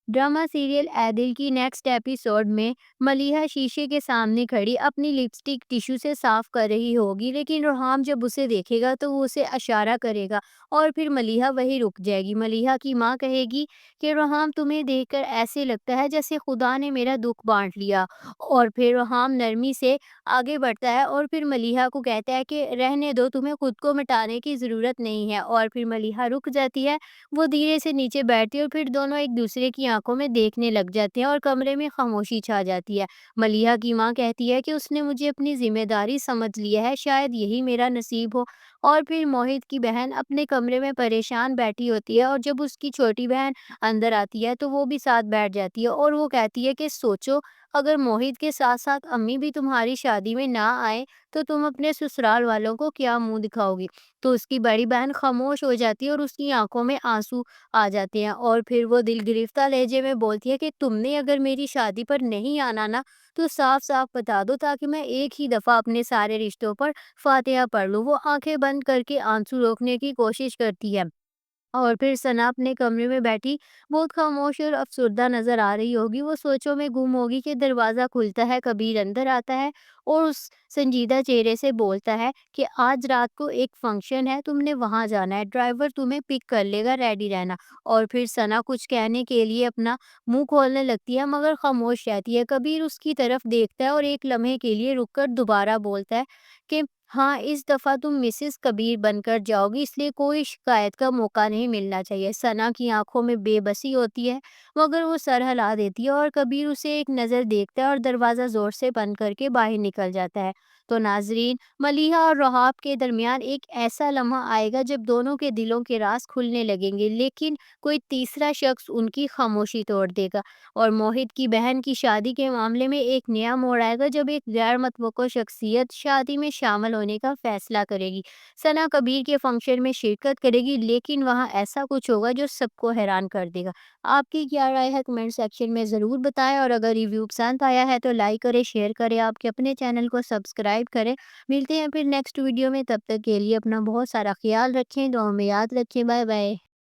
Drama serial ऐदिल की next episode में मलीहा शीशे के सामने खड़ी अपनी लिपस्टिक टिश्यू से साफ कर रही होगी, लेकिन रोहाम जब उसे देखेगा तो वो उसे इशारा करेगा और फिर मलीहा वही रुक जाएगी। मलीहा की माँ कहेगी कि रोहाम, तुम्हें देखकर ऐसे लगता है जैसे खुदा ने मेरा दुख बांट लिया। और फिर रोहाम नरमी से आगे बढ़ता है और फिर मलीहा को कहता है कि रहने दो, तुम्हें खुद को मिटाने की ज़रूरत नहीं है। और फिर मलीहा रुक जाती है, वो धीरे से नीचे बैठती है और फिर दोनों एक दूसरे की आंखों में देखने लग जाते हैं और कमरे में खामोशी छा जाती है। मलीहा की माँ कहती है कि उसने मुझे अपनी जिम्मेदारी समझ लिया है, शायद यही मेरा नसीब हो। और फिर मोहित की बहन अपने कमरे में परेशान बैठी होती है और जब उसकी छोटी बहन अंदर आती है तो वो भी साथ बैठ जाती है और वो कहती है कि सोचो, अगर मोहित के साथ साथ अम्मी भी तुम्हारी शादी में ना आए तो तुम अपने ससुराल वालों को क्या मुंह दिखाओगी। तो उसकी बड़ी बहन खामोश हो जाती है और उसकी आंखों में आंसू आ जाते हैं और फिर वो दिल गिरफ्ता लहजे में बोलती है कि तुमने अगर मेरी शादी पर नहीं आना ना, तो साफ साफ बता दो ताकि मैं एक ही दफा अपने सारे रिश्तों पर फातिहा पढ़ लूं। वो आंखें बंद करके आंसू रोकने की कोशिश करती है और फिर सना अपने कमरे में बैठी बहुत खामोश और अफसुर्दा नजर आ रही होगी। वो सोचों में गुम होगी कि दरवाजा खुलता है, कबीर अंदर आता है और उस संजीदा चेहरे से बोलता है कि आज रात को एक फंक्शन है, तुमने वहां जाना है, ड्राइवर तुम्हें पिक कर लेगा, रेडी रहना। और फिर सना कुछ कहने के लिए अपना मुंह खोलने लगती है मगर खामोश रहती है। कबीर उसकी तरफ देखता है और एक लम्हे के लिए रुककर दोबारा बोलता है कि हाँ, इस दफ़ा तुम मिसेस कबीर बनकर जाओगी, इसलिए कोई शिकायत का मौका नहीं मिलना चाहिए। सना की आंखों में बेबसी होती है, मगर वो सर हिला देती है और कबीर उसे एक नज़र देखता है और दरवाज़ा ज़ोर से बंद करके बाहर निकल जाता है। तो नाज़रीन, मलीहा और रहाब के दरमियान एक ऐसा लम्हा आएगा जब दोनों के दिलों के राज खुलने लगेंगे, लेकिन कोई तीसरा शख्स उनकी खामोशी तोड़ देगा। और मोहित की बहन की शादी के मामले में एक नया मोड़ आएगा जब एक गैर मतवक्को शख्सियत शादी में शामिल होने का फैसला करेगी। सना कबीर के फंक्शन में शिरकत करेगी, लेकिन वहाँ ऐसा कुछ होगा जो सबको हैरान कर देगा। आपकी क्या राय है कमेंट सेक्शन में ज़रूर बताएं और अगर रिव्यू पसंद आया है तो लाइक करें, शेयर करें, आपके अपने चैनल को सब्सक्राइब करें। मिलते हैं फिर नेक्स्ट वीडियो में, तब तक के लिए अपना बहुत सारा ख्याल रखें, दुआ में याद रखें। Bye bye.